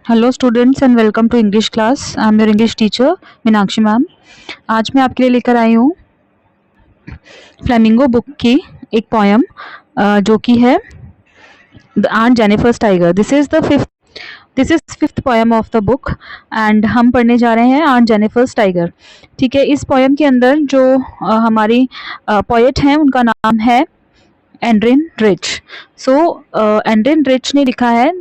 Hello students and welcome to English class. I am your English teacher Meenakshi ma'am. आज मैं आपके लिए लेकर आई हूँ फ्लेमिंगो बुक की एक पोयम जो कि है the aunt Jennifer's tiger. This is fifth poem of the book and हम पढ़ने जा रहे हैं आंट जेनिफर्स टाइगर। ठीक है, इस पोयम के अंदर जो हमारी पोएट हैं उनका नाम है एंड्रिन रिच। सो एंड्रिन रिच ने लिखा है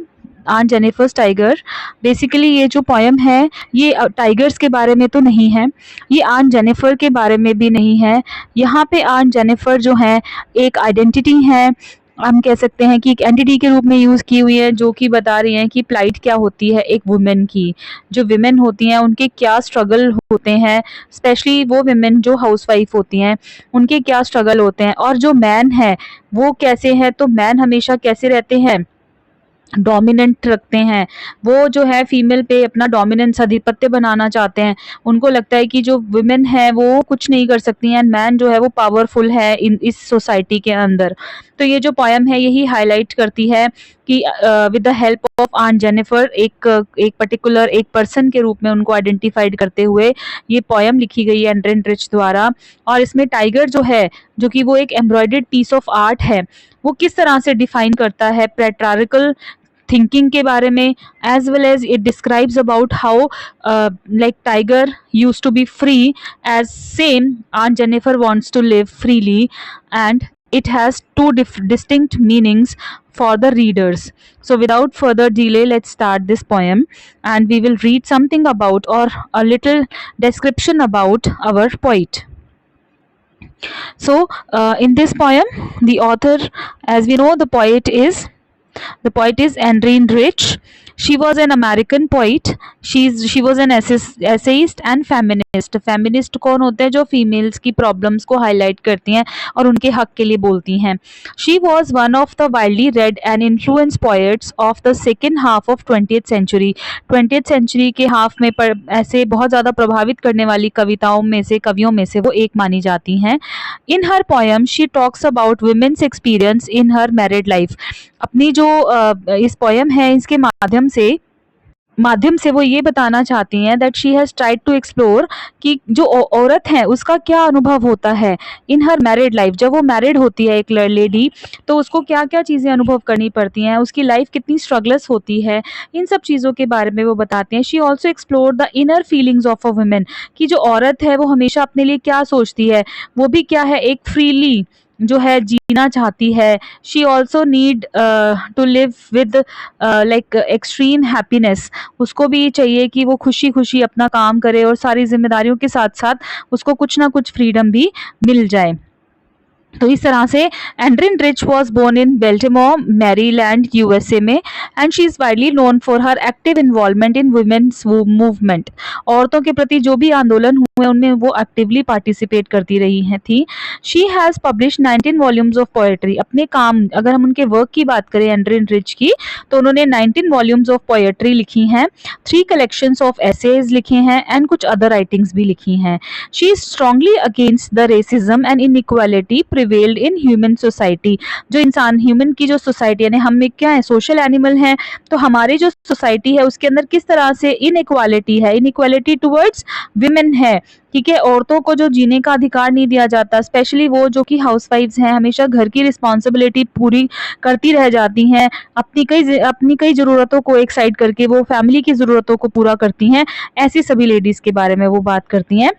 आंट जेनिफर्स टाइगर। बेसिकली ये जो पोयम है ये टाइगर्स के बारे में तो नहीं है, ये आंट जेनिफर के बारे में भी नहीं है। यहाँ पे आंट जेनिफर जो है एक आइडेंटिटी है, हम कह सकते हैं कि एक एंटिटी के रूप में यूज़ की हुई है, जो कि बता रही हैं कि प्लाइट क्या होती है एक वुमेन की। जो विमेन होती हैं उनके क्या स्ट्रगल होते हैं, स्पेशली वो विमेन जो हाउसवाइफ होती हैं उनके क्या स्ट्रगल होते हैं। और जो मैन है वो कैसे है, तो मैन हमेशा कैसे रहते हैं, डोमिनेंट रखते हैं। वो जो है फीमेल पे अपना डोमिनेंस आधिपत्य बनाना चाहते हैं। उनको लगता है कि जो वुमेन है वो कुछ नहीं कर सकती हैं, मैन जो है वो पावरफुल है इस सोसाइटी के अंदर। तो ये जो पोयम है यही हाईलाइट करती है कि with the help of aunt Jennifer एक एक पर्टिकुलर एक पर्सन के रूप में उनको आइडेंटिफाइड करते हुए ये पोयम लिखी गई है एंड्रिन रिच द्वारा। और इसमें टाइगर जो है, जो कि वो एक एम्ब्रॉयडर्ड पीस ऑफ आर्ट है, वो किस तरह से डिफाइन करता है पैट्रियार्कल थिंकिंग के बारे में, as well as it describes about how like tiger used to be free, as same Aunt Jennifer wants to live freely, and it has two distinct meanings for the readers. So without further delay, let's start this poem and we will read something about or a little description about our poet. So in this poem the author, as we know, the poet is Andreen Rich. She was an American poet. She was an essayist and feminist. Feminist कौन होते हैं, जो females की problems को highlight करती हैं और उनके हक के लिए बोलती हैं। She was one of the widely read and influenced poets of the second half of 20th century. 20th century के हाफ में ऐसे बहुत ज़्यादा प्रभावित करने वाली कविताओं में से, कवियों में से वो एक मानी जाती हैं। In her poem, she talks about women's experience in her married life. अपनी जो इस पोयम है इसके माध्यम से वो ये बताना चाहती हैं that she has tried to explore कि जो औरत है उसका क्या अनुभव होता है इन हर मैरिड लाइफ। जब वो मैरिड होती है एक लेडी, तो उसको क्या क्या चीज़ें अनुभव करनी पड़ती हैं, उसकी लाइफ कितनी स्ट्रगल्स होती है, इन सब चीज़ों के बारे में वो बताते हैं। She also explore the inner feelings of a women, कि जो औरत है वो हमेशा अपने लिए क्या सोचती है, वो भी क्या है एक फ्रीली जो है जीना चाहती है। She also need to live with like extreme happiness, उसको भी चाहिए कि वो खुशी खुशी अपना काम करे और सारी जिम्मेदारियों के साथ साथ उसको कुछ ना कुछ फ्रीडम भी मिल जाए। तो इस तरह से Adrienne Rich was born in Baltimore, Maryland, USA में, and she is widely known for her active involvement in women's movement. औरतों के प्रति जो भी आंदोलन हुए उनमें वो एक्टिवली पार्टिसिपेट करती रही हैं थी। She has publish 19 volumes of poetry. अपने काम, अगर हम उनके वर्क की बात करें एंड्रिन रिच की, तो उन्होंने 19 वॉल्यूम्स ऑफ पोएट्री लिखी हैं, 3 कलेक्शंस ऑफ एसेज लिखे हैं एंड कुछ अदर राइटिंग्स भी लिखी हैं। She is strongly against the racism and inequality prevailed in human society. जो इंसान, ह्यूमन की जो सोसाइटी, यानी हम एक क्या है, सोशल एनिमल हैं, तो हमारी जो सोसाइटी है उसके अंदर किस तरह से इनइक्वालिटी है, इनइक्वालिटी टुवर्ड्स विमेन है। ठीक है, औरतों को जो जीने का अधिकार नहीं दिया जाता, स्पेशली वो जो कि हाउसवाइफ्स हैं, हमेशा घर की रिस्पॉन्सिबिलिटी पूरी करती रह जाती हैं, अपनी कई ज़रूरतों को एक साइड करके वो फैमिली की ज़रूरतों को पूरा करती हैं। ऐसी सभी लेडीज़ के बारे में वो बात करती हैं।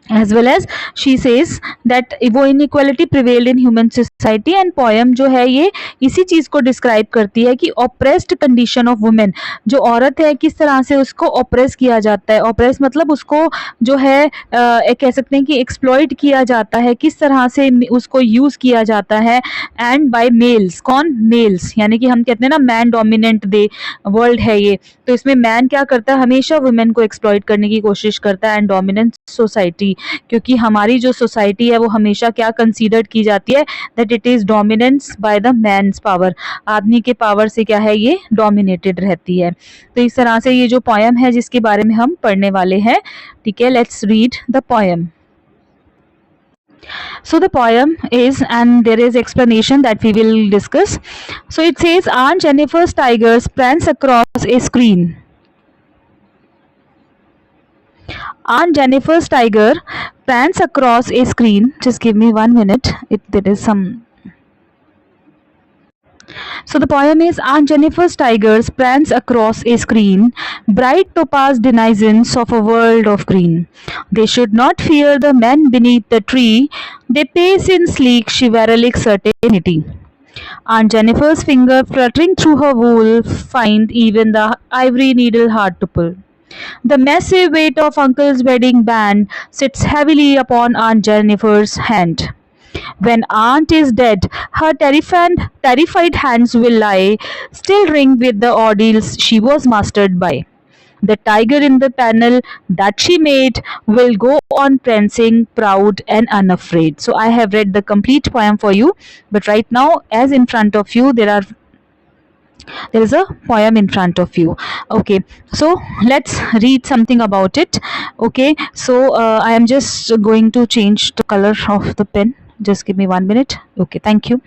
As well as she says that वो inequality prevailed in human society, and poem जो है ये इसी चीज़ को डिस्क्राइब करती है कि oppressed condition of women, जो औरत है किस तरह से उसको oppress किया जाता है। oppress मतलब उसको जो है कह सकते हैं कि exploit किया जाता है, किस तरह से उसको यूज़ किया जाता है, and by males, कौन, males, यानी कि हम कहते हैं ना man dominant दे वर्ल्ड है ये, तो इसमें मैन क्या करता है, हमेशा वुमेन को एक्सप्लॉइट करने की कोशिश करता है, एंड डोमिनेंट सोसाइटी, क्योंकि हमारी जो सोसाइटी है वो हमेशा क्या कंसीडर्ड की जाती है, that it is dominance by the man's power, आदमी के पावर से क्या है ये डोमिनेटेड रहती है। तो इस तरह से ये जो पोयम है जिसके बारे में हम पढ़ने वाले हैं, ठीक है, let's read the poem. So the poem is, and there is explanation that we will discuss. So it says, Aunt Jennifer's tigers prance across a screen. Aunt Jennifer's tiger prance across a screen. Just give me 1 minute. There is some. So the poem is, Aunt Jennifer's tigers prance across a screen, bright topaz denizens of a world of green. They should not fear the men beneath the tree. They pace in sleek chivalric certainty. Aunt Jennifer's finger fluttering through her wool find even the ivory needle hard to pull. The massive weight of Uncle's wedding band sits heavily upon Aunt Jennifer's hand. When Aunt is dead, her terrified hands will lie, still ringed with the ordeals she was mastered by. The tiger in the panel that she made will go on prancing, proud and unafraid. So I have read the complete poem for you, but right now, as in front of you, there is a poem in front of you. Okay, so let's read something about it. Okay, so I am just going to change the color of the pen. Just give me 1 minute. Okay, thank you.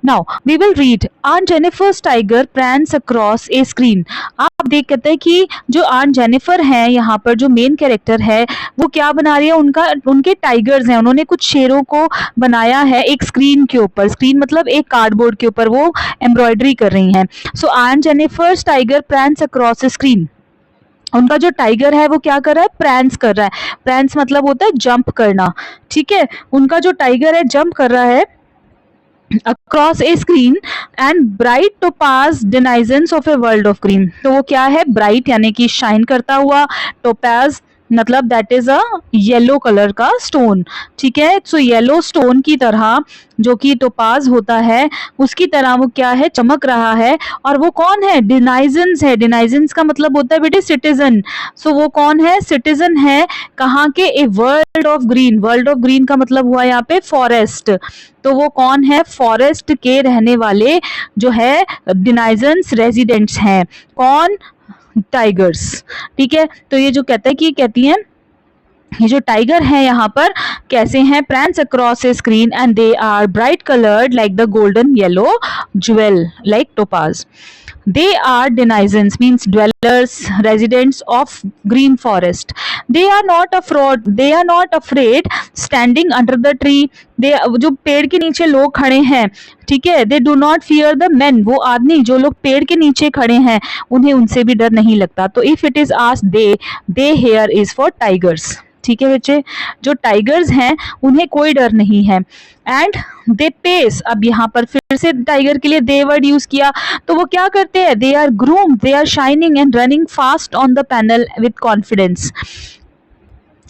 Now we will read Aunt Jennifer's tiger prance across a screen. आप देख सकते हैं कि जो aunt Jennifer है यहाँ पर जो मेन कैरेक्टर है वो क्या बना रही है, उनके टाइगर्स हैं, उन्होंने कुछ शेरों को बनाया है एक स्क्रीन के ऊपर. स्क्रीन मतलब एक कार्डबोर्ड के ऊपर वो एम्ब्रॉयडरी कर रही हैं. So Aunt Jennifer's tiger prance across screen. उनका जो टाइगर है वो क्या कर रहा है, प्रैंस कर रहा है. प्रैंस मतलब होता है जंप करना. ठीक है, उनका जो टाइगर है जंप कर रहा है across a screen and bright topaz denizens of a world of green. तो वो क्या है, ब्राइट यानी कि शाइन करता हुआ, टोपाज मतलब that is a yellow colour का स्टोन. ठीक है, सो येलो स्टोन की तरह जो कि टोपाज होता है उसकी तरह वो क्या है, चमक रहा है. और वो कौन है, डिनाइजेंस है. डिनाइजेंस का मतलब होता है बेटे सिटीजन. सो वो कौन है, सिटीजन है. कहाँ के, a world of green. World of green का मतलब हुआ यहाँ पे फॉरेस्ट. तो वो कौन है, फॉरेस्ट के रहने वाले जो है डिनाइजेंस रेजिडेंट्स हैं. कौन, टाइगर्स. ठीक है, तो ये जो कहती हैं ये जो टाइगर है यहाँ पर कैसे हैं, prance across a screen and they are bright coloured like the golden yellow jewel like topaz. They are denizens, means dwellers, residents of green forest. They are not afraid standing under the tree. They, जो पेड़ के नीचे लोग खड़े हैं, ठीक है, they do not fear the men. वो आदमी जो लोग पेड़ के नीचे खड़े हैं उन्हें उनसे भी डर नहीं लगता. तो if it is asked they here is for tigers. ठीक है बच्चे, जो टाइगर्स हैं उन्हें कोई डर नहीं है. एंड दे पेस, अब यहाँ पर फिर से टाइगर के लिए दे वर्ड यूज किया. तो वो क्या करते हैं, they are groom, they are shining and running fast on the panel with confidence.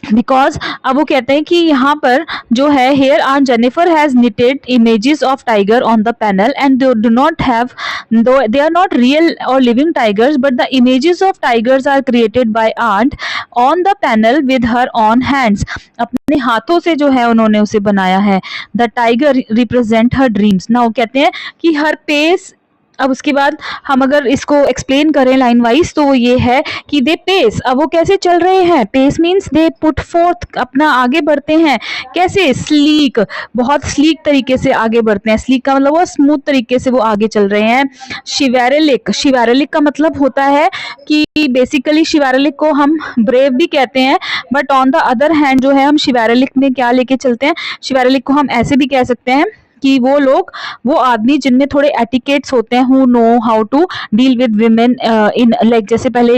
Because अब वो कहते हैं कि यहाँ पर जो है here Aunt Jennifer has knitted images of tiger on the panel and do not have, they are not real और living tigers but the images of tigers are created by aunt on the panel with her on hands. अपने हाथों से जो है उन्होंने उसे बनाया है. The tiger represent her dreams. ना वो कहते हैं कि हर पेस. अब उसके बाद हम अगर इसको एक्सप्लेन करें लाइन वाइज तो वो ये है कि दे पेस. अब वो कैसे चल रहे हैं, pace means they put forth, अपना आगे बढ़ते हैं. कैसे, स्लीक, बहुत स्लीक तरीके से आगे बढ़ते हैं. स्लीक का मतलब वो स्मूथ तरीके से वो आगे चल रहे हैं. शिवैरलिक, शिवैरलिक का मतलब होता है कि बेसिकली शिवैरलिक को हम ब्रेव भी कहते हैं but on the other hand जो है हम शिवैरलिक में क्या लेके चलते हैं, शिवैरलिक को हम ऐसे भी कह सकते हैं कि वो लोग, वो आदमी जिनमें थोड़े एटिकेट्स होते हैं, who know how to deal with women in like, जैसे पहले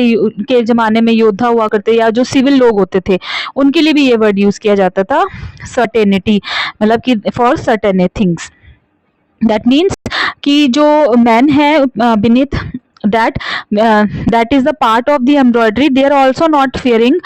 के ज़माने में योद्धा हुआ करते या जो सिविल लोग होते थे उनके लिए भी ये वर्ड यूज़ किया जाता था, सर्टेनिटी, मतलब कि for certain things. That means कि जो मैन है beneath that is the part of the embroidery, they are also not fearing,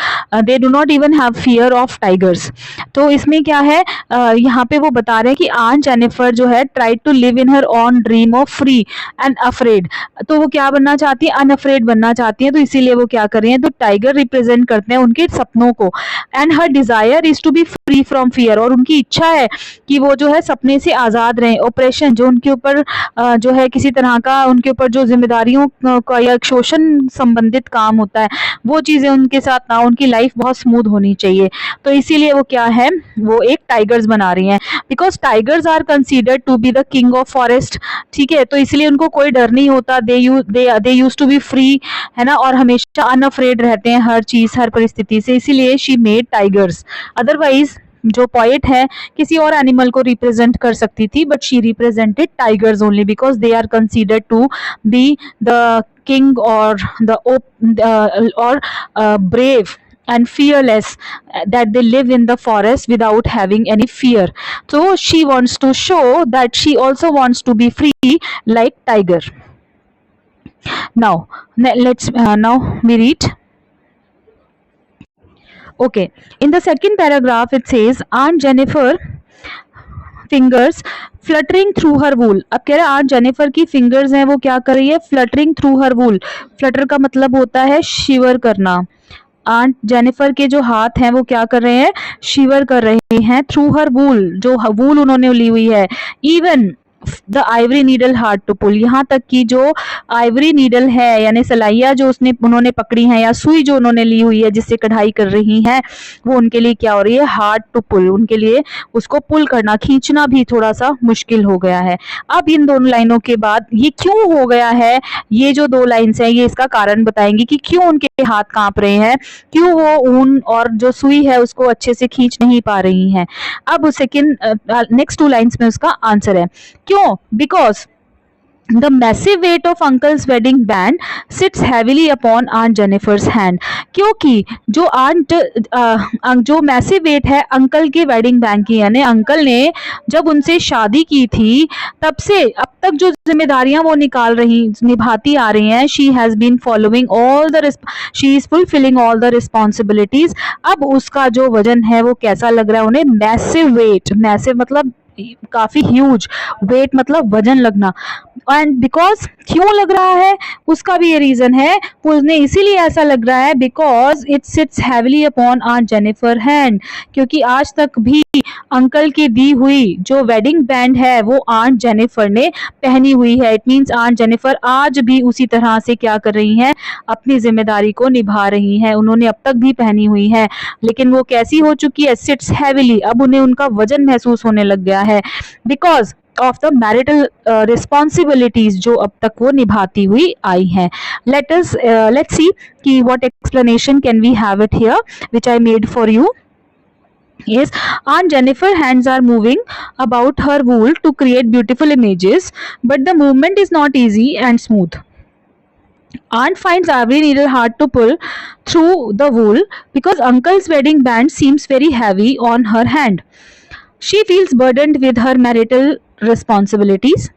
they do not even have fear of tigers. तो इसमें क्या है, यहाँ पे वो बता रहे हैं कि आंट जेनिफर जो है tried to live in her own dream of free and afraid. तो वो क्या बनना चाहती है, अनअफ्रेड बनना चाहती है. तो इसीलिए वो क्या कर रही हैं, तो टाइगर रिप्रेजेंट करते हैं उनके सपनों को. And her desire is to be free from fear, और उनकी इच्छा है कि वो जो है सपने से आज़ाद रहें. ऑपरेशन जो उनके ऊपर जो है किसी तरह का उनके ऊपर जो जिम्मेदारियों का या शोषण संबंधित काम होता है, वो चीजें उनके साथ ना, उनकी लाइफ बहुत स्मूथ होनी चाहिए। तो इसीलिए वो क्या है, वो एक टाइगर्स बना रही हैं, because tigers are considered to be the king of forest. ठीक है, तो इसलिए उनको कोई डर नहीं होता, they use to be free, है ना, और हमेशा अनअफ्रेड रहते हैं हर चीज हर परिस्थिति से, इसीलिए शी मेड टाइगर्स। अदरवाइज जो पोएट है किसी और एनिमल को रिप्रेजेंट कर सकती थी, but she represented tigers only because they are considered to be the king और the or brave and fearless, that they live in the forest without having any fear. So she wants to show that she also wants to be free like tiger. Now let's now we read. Okay, in the second paragraph it says Aunt Jennifer fingers fluttering through her wool. अब कह रहा है aunt Jennifer की fingers हैं वो क्या कर रही है, फ्लटरिंग थ्रू हर वूल। फ्लटर का मतलब होता है शिवर करना। आंट जेनिफर के जो हाथ हैं वो क्या कर रहे हैं, शिवर कर रहे हैं थ्रू हर वूल, जो वूल उन्होंने ली हुई है। Even the ivory needle hard to pull, यहाँ तक कि जो आइवरी नीडल है यानी सलाइया जो उन्होंने पकड़ी है या सुई जो उन्होंने ली हुई है जिससे कढ़ाई कर रही हैं, वो उनके लिए क्या हो रही है, हार्ड टू पुल, उनके लिए उसको पुल करना, खींचना भी थोड़ा सा मुश्किल हो गया है। अब इन दोनों लाइनों के बाद ये क्यों हो गया है, ये जो दो लाइन्स हैं ये इसका कारण बताएंगी कि क्यों उनके हाथ कांप रहे हैं, क्यों वो ऊन और जो सुई है उसको अच्छे से खींच नहीं पा रही हैं। अब सेकेंड नेक्स्ट टू लाइन्स में उसका आंसर है क्यों, because the massive weight of uncle's wedding band sits heavily upon Aunt Jennifer's hand। क्योंकि जो जो मैसिव वेट है अंकल के वेडिंग बैंड की, यानी अंकल ने जब उनसे शादी की थी तब से अब तक जो जिम्मेदारियां वो निभाती आ रही हैं, she has been following all the she is fulfilling all the responsibilities. अब उसका जो वजन है वो कैसा लग रहा है उन्हें, मैसिव वेट, मैसिव मतलब काफी ह्यूज, वेट मतलब वजन लगना। एंड बिकॉज क्यों लग रहा है उसका भी ये रीजन है, उन्हें इसीलिए ऐसा लग रहा है because it sits heavily upon aunt Jennifer hand, क्योंकि आज तक भी अंकल की दी हुई जो वेडिंग बैंड है वो आंट जेनिफर ने पहनी हुई है। इट मीन्स आंट जेनिफर आज भी उसी तरह से क्या कर रही हैं, अपनी जिम्मेदारी को निभा रही हैं, उन्होंने अब तक भी पहनी हुई है, लेकिन वो कैसी हो चुकी है, सिट्स हैविली, अब उन्हें उनका वजन महसूस होने लग गया है because of the marital responsibilities जो अब तक वो निभाती हुई आई हैं। लेट्स सी कि what explanation can we have it here which I made for you. Yes, Aunt Jennifer hands are moving about her wool to create beautiful images, but the movement is not easy and smooth. Aunt finds every needle hard to pull through the wool because Uncle's wedding band seems very heavy on her hand. She feels burdened with her marital responsibilities.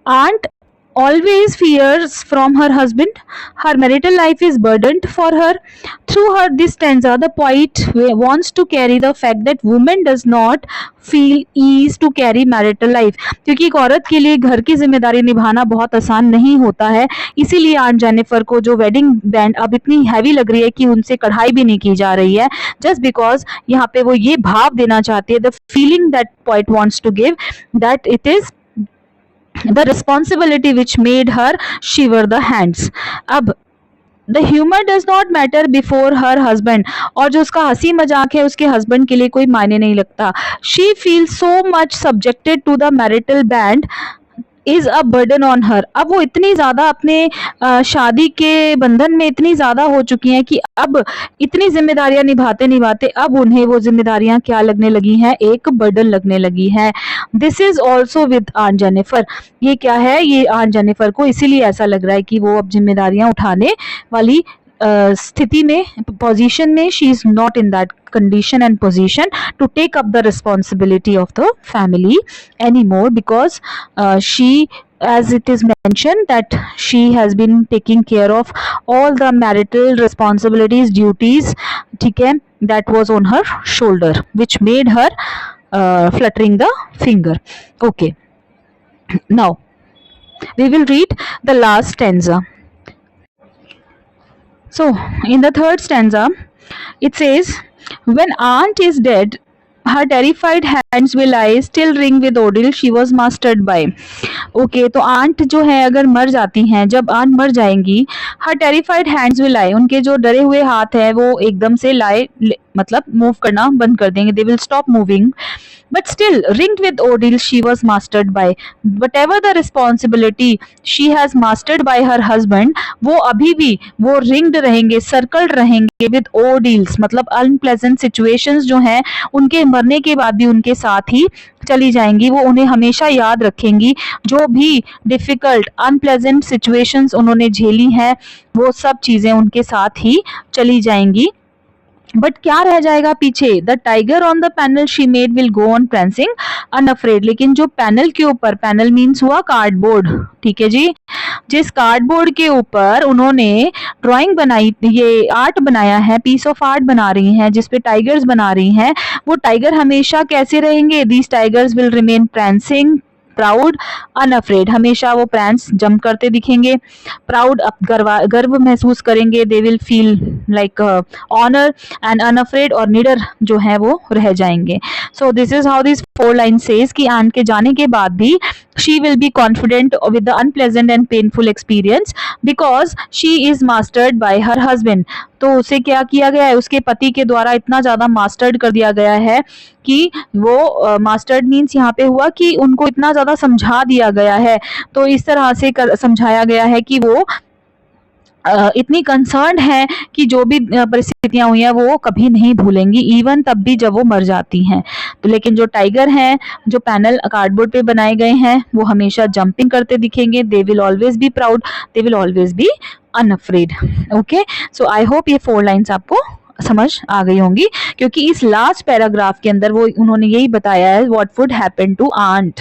Aunt always fears from her husband. Her marital life is burdened for her. Through her this stanza, the poet wants to carry the fact that woman does not feel ease to carry marital life, क्योंकि एक औरत के लिए घर की जिम्मेदारी निभाना बहुत आसान नहीं होता है। इसीलिए आंट जेनिफर को जो वेडिंग बैंड अब इतनी हैवी लग रही है कि उनसे कढ़ाई भी नहीं की जा रही है, जस्ट बिकॉज यहाँ पे वो ये भाव देना चाहती है, the feeling that poet wants to give, that it is the responsibility which made her shiver the hands। अब the humor does not matter before her husband, और जो उसका हंसी मजाक है उसके हस्बैंड के लिए कोई मायने नहीं लगता। she feels so much subjected to the marital band is a burden on her. अब वो इतनी ज्यादा अपने शादी के बंधन में इतनी ज्यादा हो चुकी हैं कि अब इतनी जिम्मेदारियां निभाते निभाते अब उन्हें वो जिम्मेदारियां क्या लगने लगी हैं, एक बर्डन लगने लगी है। This is also with aunt Jennifer. ये क्या है, ये आंट जेनिफर को इसीलिए ऐसा लग रहा है कि वो अब जिम्मेदारियां उठाने वाली स्थिति में, पोजीशन में, she is not in that condition and position to take up the responsibility of the family anymore, because she, as it is mentioned, that she has been taking care of all the marital responsibilities, duties, ठीक है, that was on her shoulder, which made her fluttering the finger। Okay, now we will read the last stanza। So in the third stanza it says, when aunt is dead her terrified hands will lie, still ring with ordeal she was mastered by. Okay तो aunt जो है अगर मर जाती हैं, जब aunt मर जाएंगी, हर टेरिफाइड हैंड्स विल लाई, उनके जो डरे हुए हाथ हैं वो एकदम से लाए मतलब मूव करना बंद कर देंगे, they will stop moving. But still, ringed with ordeal, she was mastered by. Whatever the responsibility she has mastered by her husband, वो अभी भी वो ringed रहेंगे, circled रहेंगे with ordeals, मतलब unpleasant situations जो हैं उनके मरने के बाद भी उनके साथ ही चली जाएंगी, वो उन्हें हमेशा याद रखेंगी. जो भी डिफिकल्ट अनप्लेजेंट सिचुएशंस उन्होंने झेली हैं वो सब चीज़ें उनके साथ ही चली जाएंगी. बट क्या रह जाएगा पीछे? The tiger on the panel she made will go on prancing unafraid. लेकिन जो पैनल के ऊपर, पैनल मीन्स हुआ कार्डबोर्ड, ठीक है जी, जिस कार्डबोर्ड के ऊपर उन्होंने ड्राइंग बनाई, ये आर्ट बनाया है, पीस ऑफ आर्ट बना रही हैं जिसपे टाइगर्स बना रही हैं, वो टाइगर हमेशा कैसे रहेंगे? These tigers will remain prancing proud unafraid, हमेशा वो प्रैंस जंप करते दिखेंगे. प्राउड गर्व महसूस करेंगे, they will feel like honour and unafraid, और निडर जो है वो रह जाएंगे. So this is how this 4 line says कि आंट के जाने के बाद भी she will be confident with the unpleasant and painful experience because she is mastered by her husband. तो उसे क्या किया गया है? उसके पति के द्वारा इतना ज़्यादा मास्टर्ड कर दिया गया है कि वो मास्टर्ड मीन्स यहाँ पे हुआ कि उनको इतना ज़्यादा समझा दिया गया है, तो इस तरह से समझाया गया है कि वो इतनी कंसर्न है कि जो भी परिस्थितियां हुई हैं वो कभी नहीं भूलेंगी, इवन तब भी जब वो मर जाती हैं. तो लेकिन जो टाइगर हैं, जो पैनल कार्डबोर्ड पे बनाए गए हैं, वो हमेशा जंपिंग करते दिखेंगे. They will always be proud, they will always be unafraid. Okay, so I hope ये 4 लाइन्स आपको समझ आ गई होंगी, क्योंकि इस लास्ट पैराग्राफ के अंदर वो उन्होंने यही बताया है what would happen to aunt.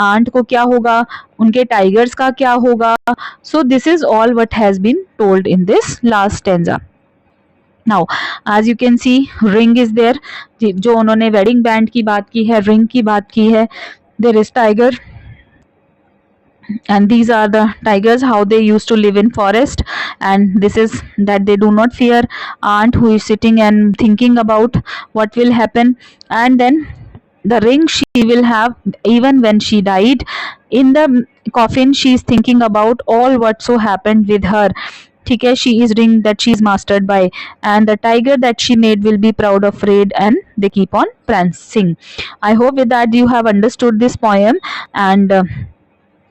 Aunt को क्या होगा, उनके टाइगर्स का क्या होगा. So this is all what has been told in this last stanza. Now as you can see ring is there, जो उन्होंने वेडिंग बैंड की बात की है, रिंग की बात की है. There is tiger, and these are the tigers, how they used to live in forest, and this is that they do not fear aunt who is sitting and thinking about what will happen. And then the ring she will have, even when she died in the coffin, she is thinking about all what so happened with her. ठीक है, she is ring that she is mastered by, and the tiger that she made will be proud, afraid, and they keep on prancing. I hope with that you have understood this poem, and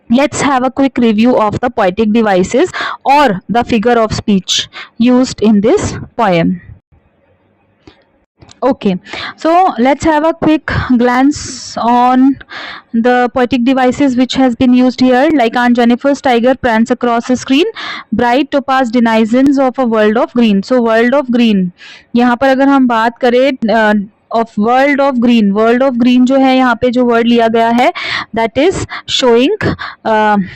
let's have a quick review of the poetic devices or the figure of speech used in this poem. Okay, so let's have a quick glance on the poetic devices which has been used here. Like Aunt Jennifer's tiger prance across the screen, bright topaz denizens of a world of green. So world of green, यहाँ पर अगर हम बात करें of world of green, world of green जो है यहाँ पे जो वर्ड लिया गया है, that is showing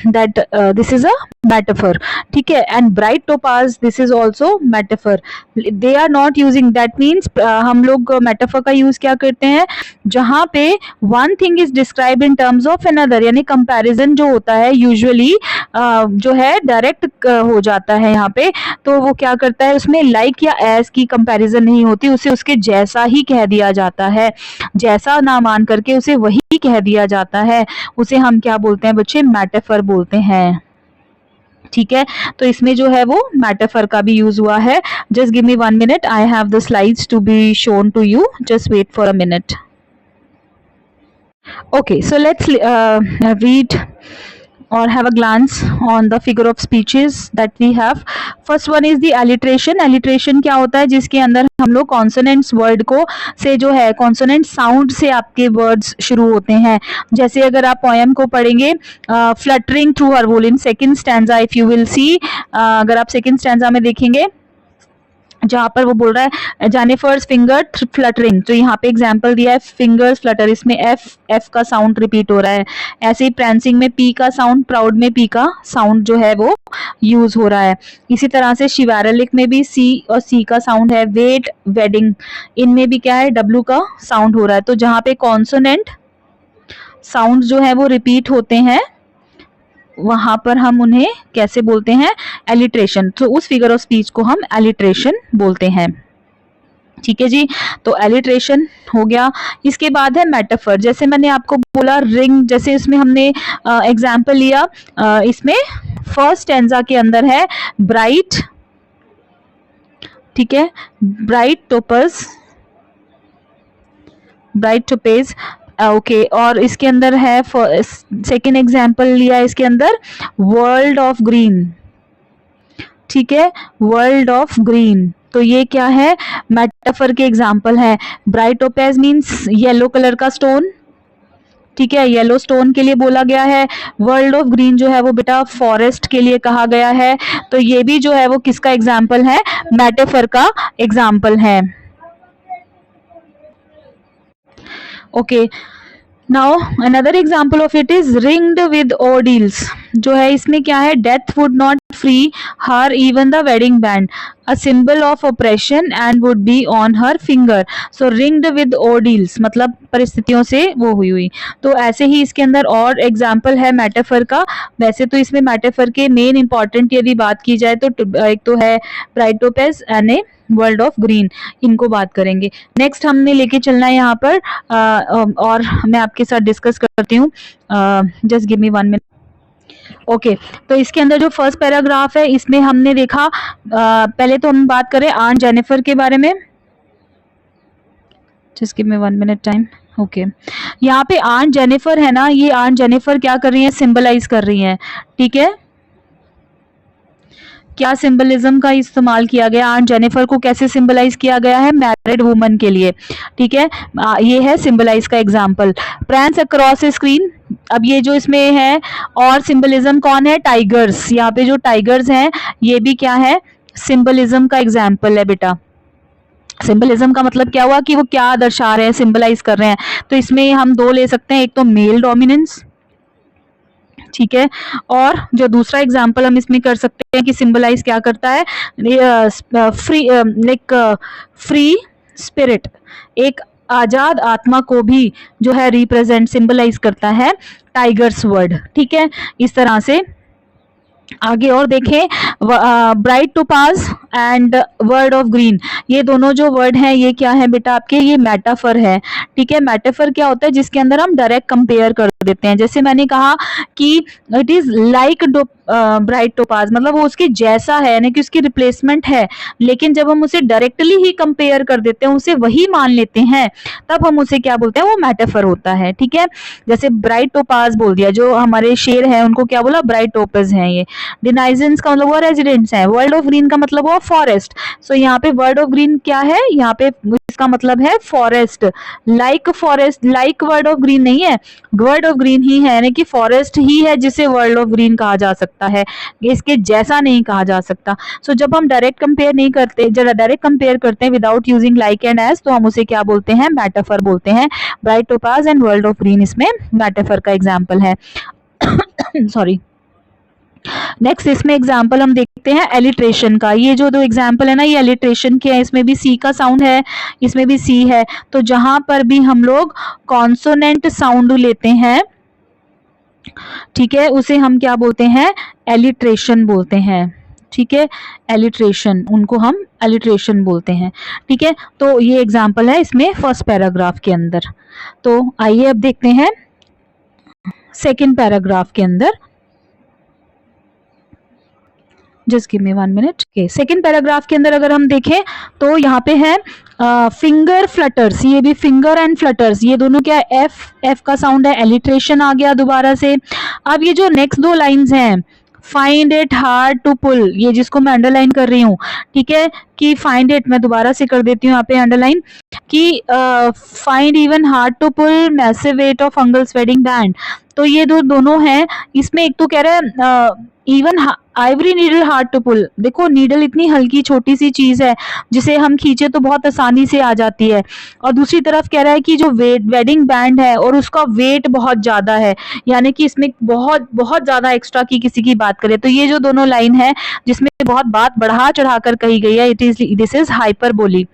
that this is a metaphor. ठीक है, and bright topaz this is also metaphor. They are not using, that means हम लोग metaphor का यूज क्या करते हैं जहाँ पे one thing is describe in terms of another, यानी कंपैरिजन जो होता है यूजुअली जो है डायरेक्ट हो जाता है यहाँ पे. तो वो क्या करता है, उसमें लाइक या एज की कंपैरिजन नहीं होती, उसे उसके जैसा ही कह दिया जाता है, जैसा ना मान करके उसे वही कह दिया जाता है. उसे हम क्या बोलते हैं बच्चे? मेटाफर बोलते हैं. ठीक है, तो इसमें जो है वो मेटाफर का भी यूज हुआ है. Just give me 1 minute, I have the slides to be shown to you, just wait for a minute. Okay, so let's read or have a glance on the figure of speeches that we have. First one is the alliteration. Alliteration क्या होता है? जिसके अंदर हम लोग consonants word को से जो है consonant sound से आपके words शुरू होते हैं. जैसे अगर आप poem को पढ़ेंगे fluttering through her wool in second stanza, if you will see, अगर आप second stanza में देखेंगे जहाँ पर वो बोल रहा है जेनिफर्स फिंगर फ्लटरिंग, तो यहाँ पे एग्जांपल दिया है फिंगर्स फ्लटर, इसमें एफ का साउंड रिपीट हो रहा है. ऐसे ही प्रेंसिंग में पी का साउंड, प्राउड में पी का साउंड जो है वो यूज हो रहा है. इसी तरह से शिवारलिक में भी सी और सी का साउंड है. वेट, वेडिंग, इनमें भी क्या है? डब्ल्यू का साउंड हो रहा है. तो जहाँ पे कॉन्सोनेंट साउंड जो है वो रिपीट होते हैं वहां पर हम उन्हें कैसे बोलते हैं? एलिट्रेशन. तो उस फिगर ऑफ स्पीच को हम एलिट्रेशन बोलते हैं. ठीक है जी। तो एलिट्रेशन हो गया। इसके बाद है मेटाफर। जैसे मैंने आपको बोला रिंग, जैसे इसमें हमने एग्जाम्पल लिया, इसमें फर्स्ट स्टैंजा के अंदर है ब्राइट, ठीक है, ब्राइट टोपस, ब्राइट टोपेज, ओके। और इसके अंदर है सेकेंड एग्जाम्पल लिया इसके अंदर वर्ल्ड ऑफ ग्रीन, ठीक है, वर्ल्ड ऑफ ग्रीन। तो ये क्या है, मेटाफर के एग्जाम्पल है। Bright topaz means yellow colour का स्टोन, ठीक है, येलो स्टोन के लिए बोला गया है। वर्ल्ड ऑफ ग्रीन जो है वो बेटा फॉरेस्ट के लिए कहा गया है। तो ये भी जो है वो किसका एग्जाम्पल है, मेटाफर का एग्जाम्पल है। Okay, now another example of it is ringed with ordeals. जो है इसमें क्या है, death would not free her even the wedding band, a symbol of operation and would be on her finger. So ringed with ordeals मतलब परिस्थितियों से वो हुई। तो ऐसे ही इसके अंदर और एग्जाम्पल है मेटाफर का। वैसे तो इसमें मेटाफर के मेन इंपॉर्टेंट यदि बात की जाए तो एक तो है bright topaz and A world of green, इनको बात करेंगे। नेक्स्ट हमने लेके चलना है यहाँ पर और मैं आपके साथ डिस्कस करती हूँ। Just give me 1 minute. Okay, तो इसके अंदर जो फर्स्ट पैराग्राफ है इसमें हमने देखा, पहले तो हम बात करें आंट जेनिफर के बारे में। Just give me 1 minute time. Okay, यहाँ पे आंट जेनिफर है ना, ये आंट जेनिफर क्या कर रही है, सिंबलाइज कर रही है, ठीक है। क्या सिंबलिज्म का इस्तेमाल किया गया, आंट जेनिफर को कैसे सिंबलाइज किया गया है, मैरिड वुमन के लिए, ठीक है। ये है सिंबलाइज का एग्जांपल। प्रेंस अक्रॉस स्क्रीन, अब ये जो इसमें है और सिंबलिज्म कौन है, टाइगर्स। यहाँ पे जो टाइगर्स हैं ये भी क्या है, सिंबलिज्म का एग्जाम्पल है बेटा। सिंबलिज्म का मतलब क्या हुआ कि वो क्या दर्शा रहे हैं, सिंबलाइज कर रहे हैं। तो इसमें हम दो ले सकते हैं, एक तो मेल डोमिनेंस, ठीक है, और जो दूसरा एग्जाम्पल हम इसमें कर सकते हैं कि सिंबलाइज क्या करता है, फ्री लाइक फ्री स्पिरिट, एक आजाद आत्मा को भी जो है रिप्रेजेंट सिंबलाइज करता है टाइगर्स वर्ड, ठीक है। इस तरह से आगे और देखें, bright topaz and word of green, ये दोनों जो वर्ड हैं ये क्या है बेटा आपके, ये मेटाफर है, ठीक है। मेटाफर क्या होता है, जिसके अंदर हम डायरेक्ट कंपेयर कर देते हैं। जैसे मैंने कहा कि it is like bright topaz, मतलब वो उसके जैसा है, यानी कि उसकी रिप्लेसमेंट है। लेकिन जब हम उसे डायरेक्टली ही कंपेयर कर देते हैं, उसे वही मान लेते हैं, तब हम उसे क्या बोलते हैं, वो मेटाफर होता है, ठीक है। जैसे ब्राइट टोपाज बोल दिया, जो हमारे शेर हैं उनको क्या बोला, ब्राइट टोपज हैं ये। डिनाइजेंस का मतलब वो रेजिडेंट्स हैं। वर्ल्ड ऑफ ग्रीन का मतलब वो फॉरेस्ट। सो यहाँ पे वर्ड ऑफ ग्रीन क्या है, यहाँ पे इसका मतलब है forest. Like forest, like word of green नहीं है, वर्ड ऑफ ग्रीन ही है, यानी कि फॉरेस्ट ही है जिसे वर्ल्ड ऑफ ग्रीन कहा जा सकता है, इसके जैसा नहीं कहा जा सकता। सो जब हम डायरेक्ट कंपेयर नहीं करते, जब डायरेक्ट कंपेयर करते हैं without using like and as, तो हम उसे क्या बोलते हैं, मेटाफर बोलते हैं। Bright topaz and world of green इसमें मेटाफर का एग्जाम्पल है। सॉरी। नेक्स्ट इसमें एग्जाम्पल हम देखते हैं एलिट्रेशन का। ये जो दो एग्जाम्पल है ना, ये एलिट्रेशन के हैं। इसमें भी सी का साउंड है, इसमें भी सी है। तो जहां पर भी हम लोग कॉन्सोनेंट साउंड लेते हैं, ठीक है, उसे हम क्या बोलते हैं, एलिट्रेशन बोलते हैं, ठीक है। एलिट्रेशन, उनको हम एलिट्रेशन बोलते हैं, ठीक है। तो ये एग्जाम्पल है इसमें फर्स्ट पैराग्राफ के अंदर। तो आइए अब देखते हैं सेकेंड पैराग्राफ के अंदर। Just give me 1 minute. Second paragraph के अंदर अगर हम देखें तो यहाँ पे है फिंगर फ्लटर्स, ये भी फिंगर एंड फ्लटर्स, ये दोनों क्या है, एफ का साउंड है, एलिट्रेशन आ गया दोबारा से। अब ये जो नेक्स्ट दो लाइंस हैं, find it hard to pull, ये जिसको मैं अंडरलाइन कर रही हूँ, ठीक है, कि फाइंड इट, मैं दोबारा से कर देती हूँ यहाँ पे अंडरलाइन, कि find even hard to pull massive weight of uncle's wedding band. तो ये दोनों हैं। इसमें एक तो कह रहा है even ivory needle hard to pull, देखो नीडल इतनी हल्की छोटी सी चीज है जिसे हम खींचे तो बहुत आसानी से आ जाती है, और दूसरी तरफ कह रहा है कि जो वेडिंग बैंड है और उसका वेट बहुत ज्यादा है, यानी कि इसमें बहुत बहुत ज्यादा एक्स्ट्रा की किसी की बात करें तो ये जो दोनों लाइन है जिसमें बहुत बात बढ़ा चढ़ाकर कही गई है, दिस इज हाइपरबोली।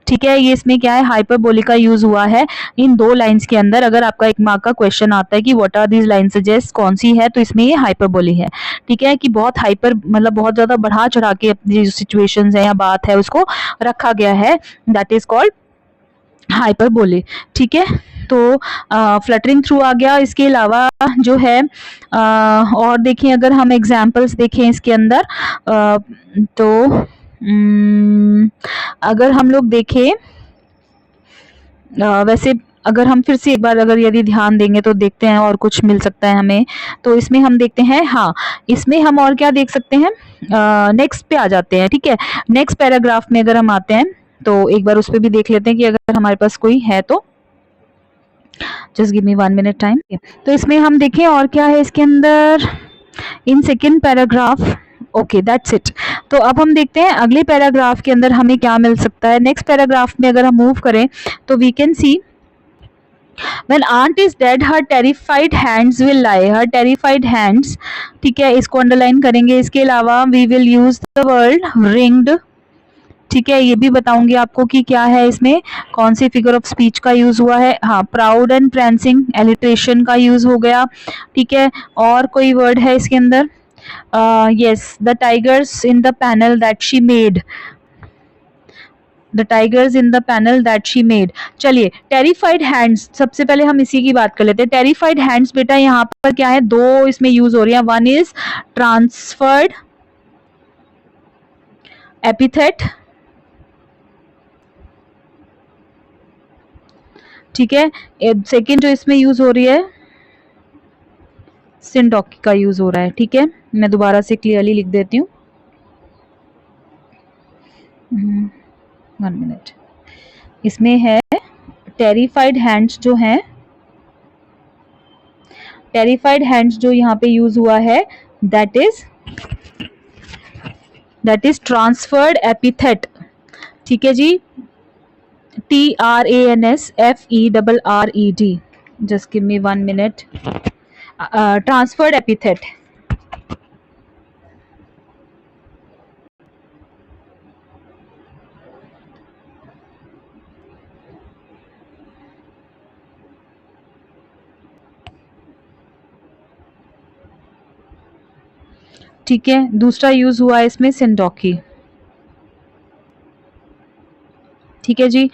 ठीक है, ये इसमें क्या है, हाइपरबोलिक का यूज हुआ है इन 2 लाइंस के अंदर। अगर आपका 1 मार्क का क्वेश्चन आता है कि what are these line suggest, कौन सी है, तो इसमें ये हाइपरबोली है। ठीक है, कि बहुत हाइपर मतलब बहुत ज्यादा बढ़ा चढ़ा के अपनी जो सिचुएशंस है या बात है उसको रखा गया है, दैट इज कॉल्ड हाइपरबोले। ठीक है, तो फ्लटरिंग थ्रू आ गया। इसके अलावा जो है और देखें, अगर हम एग्जांपल्स देखें इसके अंदर तो अगर हम लोग देखें वैसे अगर हम फिर से एक बार अगर यदि ध्यान देंगे तो देखते हैं और कुछ मिल सकता है हमें। तो इसमें हम देखते हैं, हाँ इसमें हम और क्या देख सकते हैं, नेक्स्ट पे आ जाते हैं। ठीक है, नेक्स्ट पैराग्राफ में अगर हम आते हैं तो एक बार उस पर भी देख लेते हैं कि अगर हमारे पास कोई है तो। Just give me 1 minute time. तो इसमें हम देखें और क्या है इसके अंदर in second paragraph. Okay that's it. तो अब हम देखते हैं अगले पैराग्राफ के अंदर हमें क्या मिल सकता है। नेक्स्ट पैराग्राफ में अगर हम मूव करें तो we can see When aunt is dead, her terrified hands will lie. Her terrified hands, ठीक है, इसको अंडरलाइन करेंगे। इसके अलावा we will use the word ringed। ठीक है, ये भी बताऊंगी आपको कि क्या है इसमें, कौन सी फिगर ऑफ स्पीच का यूज हुआ है। हाँ, प्राउड एंड prancing, एलिट्रेशन का यूज हो गया। ठीक है, और कोई वर्ड है इसके अंदर, yes, the tigers in the panel that she made, the tigers in the panel that she made. चलिए, टेरिफाइड हैंड्स, सबसे पहले हम इसी की बात कर लेते हैं। टेरिफाइड हैंड्स बेटा यहाँ पर क्या है, 2 इसमें यूज हो रही है। वन इज ट्रांसफर्ड एपिथेट, ठीक है, सेकेंड जो इसमें यूज हो रही है सिंडॉकी का यूज हो रहा है। ठीक है, मैं दोबारा से क्लियरली लिख देती हूँ, 1 मिनट। इसमें है टेरिफाइड हैंड्स जो हैं, टेरिफाइड हैंड्स जो यहाँ पे यूज हुआ है दैट इज ट्रांसफर्ड एपिथेट। ठीक है जी, TRANSFERRED। Just give me 1 minute. Transferred epithet. ठीक है, दूसरा यूज हुआ है इसमें सिंडॉकी। ठीक है जी,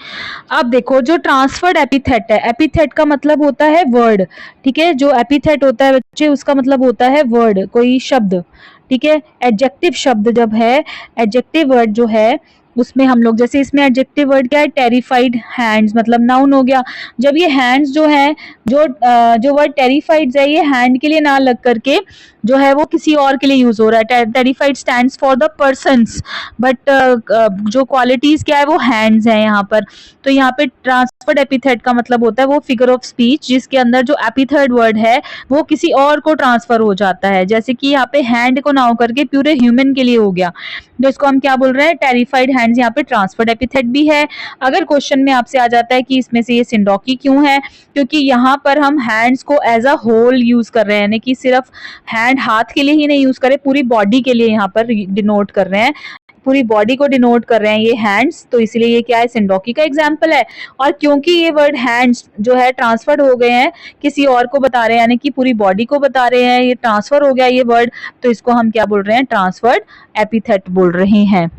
अब देखो जो ट्रांसफर्ड एपिथेट है, एपिथेट का मतलब होता है वर्ड। ठीक है, जो एपिथेट होता है बच्चे उसका मतलब होता है वर्ड, कोई शब्द। ठीक है, एडजेक्टिव शब्द जब है, एडजेक्टिव वर्ड जो है उसमें हम लोग, जैसे इसमें एडजेक्टिव वर्ड क्या है, टेरिफाइड हैंड्स, मतलब नाउन हो गया। जब ये हैंड्स जो है, जो वर्ड टेरिफाइड है, ये हैंड के लिए ना लग करके जो है वो किसी और के लिए यूज हो रहा है। Terrified stands for the persons, but जो क्वालिटीज क्या है वो हैंड्स है यहाँ पर। तो यहाँ पे ट्रांसफर्ड एपिथेट का मतलब होता है वो फिगर ऑफ स्पीच जिसके अंदर जो एपिथेट वर्ड है वो किसी और को ट्रांसफर हो जाता है। जैसे कि यहाँ पे हैंड को ना हो करके प्यूरे ह्यूमन के लिए हो गया, तो इसको हम क्या बोल रहे हैं, टेरिफाइड हैंड्स। यहाँ पे ट्रांसफर्ड एपिथेट भी है। अगर क्वेश्चन में आपसे आ जाता है कि इसमें से ये सिंडॉकी क्यों है, क्योंकि यहाँ पर हम हैंड्स को एज अ होल यूज कर रहे हैं, यानी कि सिर्फ हैंड हाथ के लिए ही नहीं यूज कर रहे, पूरी बॉडी के लिए यहाँ पर डिनोट कर रहे हैं, पूरी बॉडी को डिनोट कर रहे हैं ये हैंड्स। तो इसलिए ये क्या है, सिंडॉकी का एग्जाम्पल है। और क्योंकि ये वर्ड हैंड्स जो है ट्रांसफर्ड हो गए हैं, किसी और को बता रहे हैं, यानी कि पूरी बॉडी को बता रहे हैं, ये ट्रांसफर हो गया ये वर्ड, तो इसको हम क्या बोल रहे हैं, ट्रांसफर्ड एपिथेट बोल रहे हैं।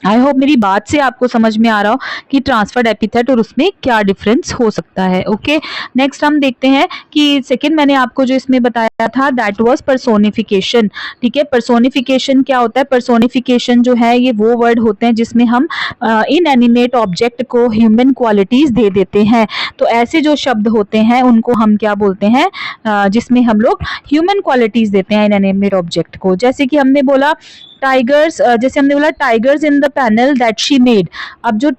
आई होप मेरी बात से आपको समझ में आ रहा हो कि ट्रांसफर्ड एपिथेट और उसमें क्या डिफरेंस हो सकता है। ओके, नेक्स्ट हम देखते हैं कि सेकंड मैंने आपको जो इसमें बताया था दैट वाज पर्सोनिफिकेशन। ठीक है, पर्सोनिफिकेशन क्या होता है, पर्सोनिफिकेशन जो है ये वो वर्ड होते हैं जिसमें हम इनएनिमेट ऑब्जेक्ट को ह्यूमन क्वालिटीज दे देते हैं। तो ऐसे जो शब्द होते हैं उनको हम क्या बोलते हैं, जिसमें हम लोग ह्यूमन क्वालिटीज देते हैं इनएनिमेट ऑब्जेक्ट को। जैसे कि हमने बोला टाइगर्स, जैसे हमने बोला tigers in the panel that she made. अब जो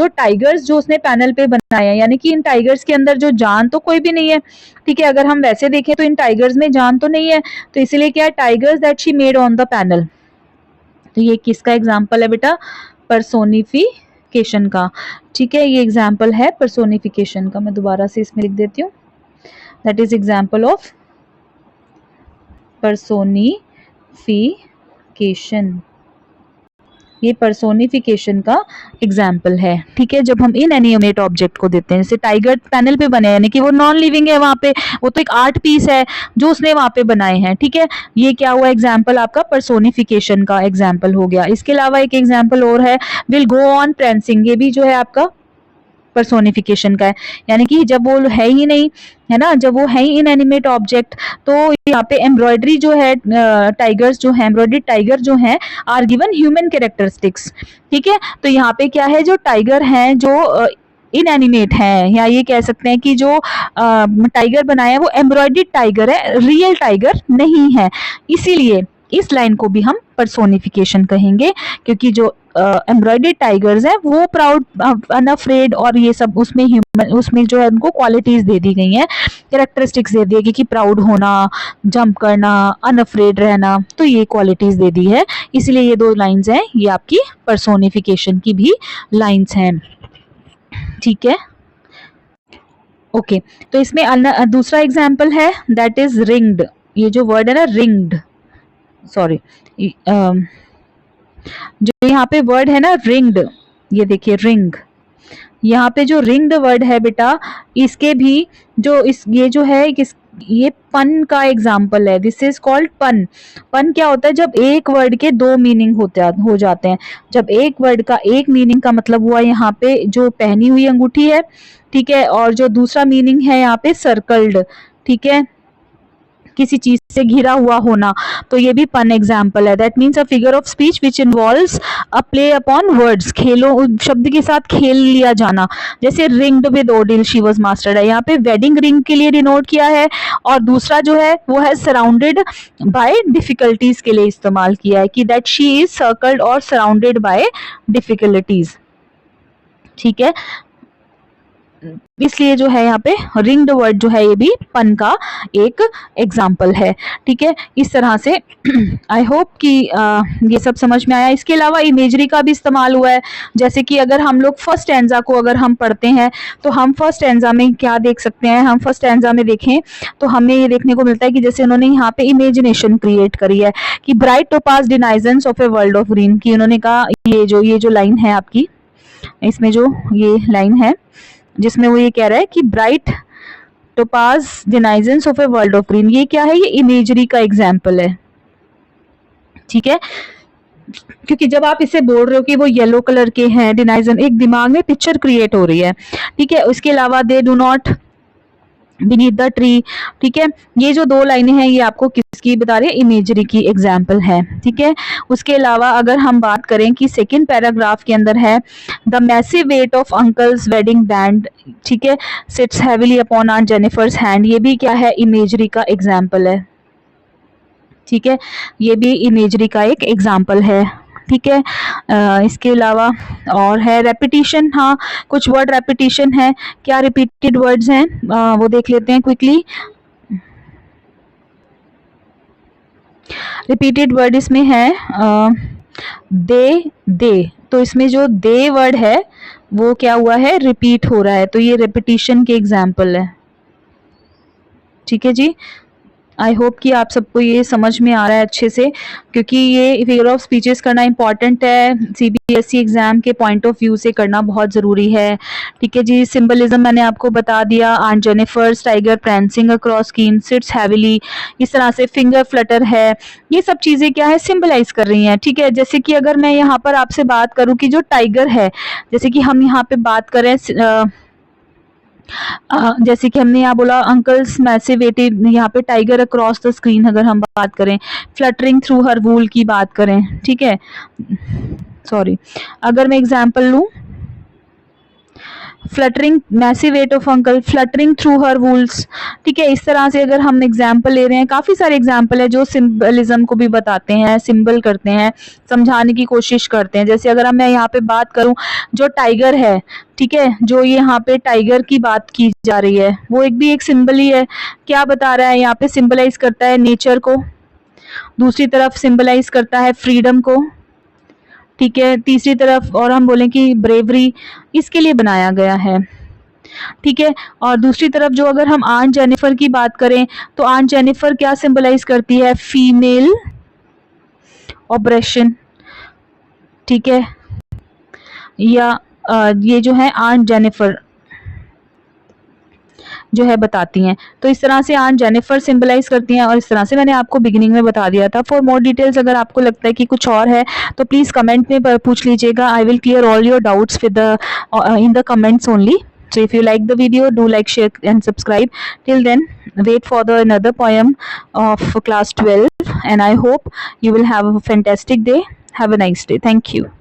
टाइगर्स जो उसने पैनल पे बनाया, यानी कि इन टाइगर्स के अंदर जो जान तो कोई भी नहीं है। ठीक है, अगर हम वैसे देखें तो इन टाइगर्स में जान तो नहीं है, तो इसीलिए क्या है, tigers that she made on the panel. तो ये किसका एग्जाम्पल है बेटा, पर्सोनिफिकेशन का। ठीक है, ये एग्जाम्पल है पर्सोनिफिकेशन का। मैं दोबारा से इसमें लिख देती हूँ, that is example of personification. ये पर्सोनिफिकेशन का एग्जाम्पल है। ठीक है, जब हम इनएनिमेट ऑब्जेक्ट को देते हैं, जैसे टाइगर पैनल पे बने हैं, यानी कि वो नॉन लिविंग है वहां पे, वो तो एक आर्ट पीस है जो उसने वहां पे बनाए हैं। ठीक है, ये क्या हुआ एग्जाम्पल, आपका पर्सोनिफिकेशन का एग्जाम्पल हो गया। इसके अलावा एक एग्जाम्पल और है, विल गो ऑन प्रेंसिंग, ये भी जो है आपका पर्सोनिफिकेशन का है, यानी कि जब वो है ही नहीं, है ना, जब वो है ही इनएनिमेट ऑब्जेक्ट, तो यहाँ पे एम्ब्रॉयडरी जो है, टाइगर्स जो है, एम्ब्रॉयडरी टाइगर जो है, आर गिवन ह्यूमन कैरेक्टरिस्टिक्स। ठीक है, तो यहाँ पे क्या है, जो टाइगर हैं जो इनएनिमेट है, या ये कह सकते हैं कि जो टाइगर बनाया है वो एम्ब्रॉयडरी टाइगर है, रियल टाइगर नहीं है। इसीलिए इस लाइन को भी हम पर्सोनिफिकेशन कहेंगे, क्योंकि जो एम्ब्रॉयडरी टाइगर्स है वो प्राउड, अनअफ्रेड और ये सब उसमें ह्यूमन, उसमें जो है उनको क्वालिटीज दे दी गई हैं, कैरेक्टरिस्टिक्स दे दी गई कि प्राउड होना, जंप करना, अनअफ्रेड रहना, तो ये क्वालिटीज दे दी है। इसलिए ये दो लाइंस हैं, ये आपकी पर्सोनिफिकेशन की भी लाइंस हैं। ठीक है, ओके, तो इसमें दूसरा एग्जाम्पल है, दैट इज रिंग्ड। ये जो वर्ड है ना, रिंग्ड, सॉरी, जो यहाँ पे वर्ड है ना रिंग्ड, ये देखिए रिंग, यहाँ पे जो रिंग्ड वर्ड है बेटा, इसके भी जो इस ये जो है ये पन का एग्जाम्पल है। दिस इज कॉल्ड पन। पन क्या होता है, जब एक वर्ड के दो मीनिंग हो जाते हैं। जब एक वर्ड का एक मीनिंग का मतलब हुआ यहाँ पे जो पहनी हुई अंगूठी है, ठीक है, और जो दूसरा मीनिंग है यहाँ पे सर्कल्ड, ठीक है, किसी चीज से घिरा हुआ होना, तो ये भी पन एग्जाम्पल है। That means a figure of speech which involves a play upon words, खेलों शब्द के साथ खेल लिया जाना। जैसे ringed with ordeal she was mastered है, यहाँ पे वेडिंग रिंग के लिए डिनोट किया है, और दूसरा जो है वो है सराउंडेड बाय डिफिकल्टीज के लिए इस्तेमाल किया है, कि दैट शी इज सर्कल्ड और सराउंडेड बाय डिफिकल्टीज। ठीक है, इसलिए जो है यहाँ पे रिंग्ड वर्ड जो है ये भी पन का एक एग्जाम्पल है। ठीक है, इस तरह से आई होप कि ये सब समझ में आया। इसके अलावा इमेजरी का भी इस्तेमाल हुआ है, जैसे कि अगर हम लोग फर्स्ट एंजा को अगर हम पढ़ते हैं, तो हम फर्स्ट एंजा में क्या देख सकते हैं, हम फर्स्ट एंजा में देखें तो हमें ये देखने को मिलता है कि जैसे उन्होंने यहाँ पे इमेजिनेशन क्रिएट करी है, कि bright topaz denizens of a world of green, की उन्होंने कहा ये जो लाइन है आपकी, इसमें जो ये लाइन है जिसमें वो ये कह रहा है कि bright topaz denizens of a world of green, ये क्या है, ये इमेजरी का एग्जाम्पल है। ठीक है, क्योंकि जब आप इसे बोल रहे हो कि वो येलो कलर के हैं डिनाइजन, एक दिमाग में पिक्चर क्रिएट हो रही है। ठीक है, उसके अलावा they do not beneath the tree, ठीक है, ये जो दो लाइनें हैं ये आपको किसकी बता रही है, इमेजरी की एग्जाम्पल है। ठीक है, उसके अलावा अगर हम बात करें कि सेकंड पैराग्राफ के अंदर है, the massive weight of uncle's wedding band, ठीक है, sits heavily upon aunt Jennifer's hand, ये भी क्या है, इमेजरी का एग्जाम्पल है। ठीक है, ये भी इमेजरी का एक एग्जाम्पल है। ठीक है, इसके अलावा और है रेपिटिशन, हाँ कुछ वर्ड रेपिटिशन है। क्या रिपीटेड वर्ड्स हैं वो देख लेते हैं क्विकली। रिपीटेड वर्ड इसमें है दे, तो इसमें जो दे वर्ड है वो क्या हुआ है, रिपीट हो रहा है, तो ये रेपिटिशन के एग्जाम्पल है। ठीक है जी, आई होप कि आप सबको ये समझ में आ रहा है अच्छे से, क्योंकि ये फिगर ऑफ स्पीचेस करना इंपॉर्टेंट है, सीबीएसई एग्जाम के पॉइंट ऑफ व्यू से करना बहुत ज़रूरी है। ठीक है जी, सिंबलिज्म मैंने आपको बता दिया, aunt Jennifer's tiger prancing across screen sits heavily, इस तरह से फिंगर फ्लटर है, ये सब चीज़ें क्या है, सिंबलाइज कर रही हैं। ठीक है, जैसे कि अगर मैं यहाँ पर आपसे बात करूँ कि जो टाइगर है, जैसे कि हम यहाँ पे बात करें जैसे कि हमने यहाँ बोला अंकल्स मैसिवेटिव, यहाँ पे टाइगर अक्रॉस द स्क्रीन अगर हम बात करें, फ्लटरिंग थ्रू हर वूल की बात करें, ठीक है, सॉरी, अगर मैं एग्जांपल लूँ, fluttering massive weight of uncle fluttering through her wools, ठीक है, इस तरह से अगर हम एग्जाम्पल ले रहे हैं, काफ़ी सारे एग्जाम्पल है जो सिंबलिज्म को भी बताते हैं, सिंबल करते हैं, समझाने की कोशिश करते हैं। जैसे अगर मैं यहाँ पे बात करूँ, जो टाइगर है, ठीक है, जो यहाँ पे टाइगर की बात की जा रही है, वो एक सिंबल ही है। क्या बता रहा है यहाँ पे, सिंबलाइज करता है नेचर को, दूसरी तरफ सिंबलाइज करता है फ्रीडम को, ठीक है, तीसरी तरफ और हम बोलें कि ब्रेवरी, इसके लिए बनाया गया है। ठीक है, और दूसरी तरफ जो अगर हम आंट जेनिफर की बात करें, तो आंट जेनिफर क्या सिंबलाइज करती है, फीमेल ऑब्रेशन, ठीक है। या ये जो है आंट जेनिफर जो है बताती हैं। तो इस तरह से आंट जेनिफर सिंबलाइज करती हैं और इस तरह से मैंने आपको बिगिनिंग में बता दिया था। फॉर मोर डिटेल्स अगर आपको लगता है कि कुछ और है तो प्लीज़ कमेंट में पूछ लीजिएगा। I will clear all your doubts with the in the comments only. So if you like the video, do like, share and subscribe. Till then, wait for the another poem of class 12 and I hope you will have a fantastic day. Have a nice day. Thank you.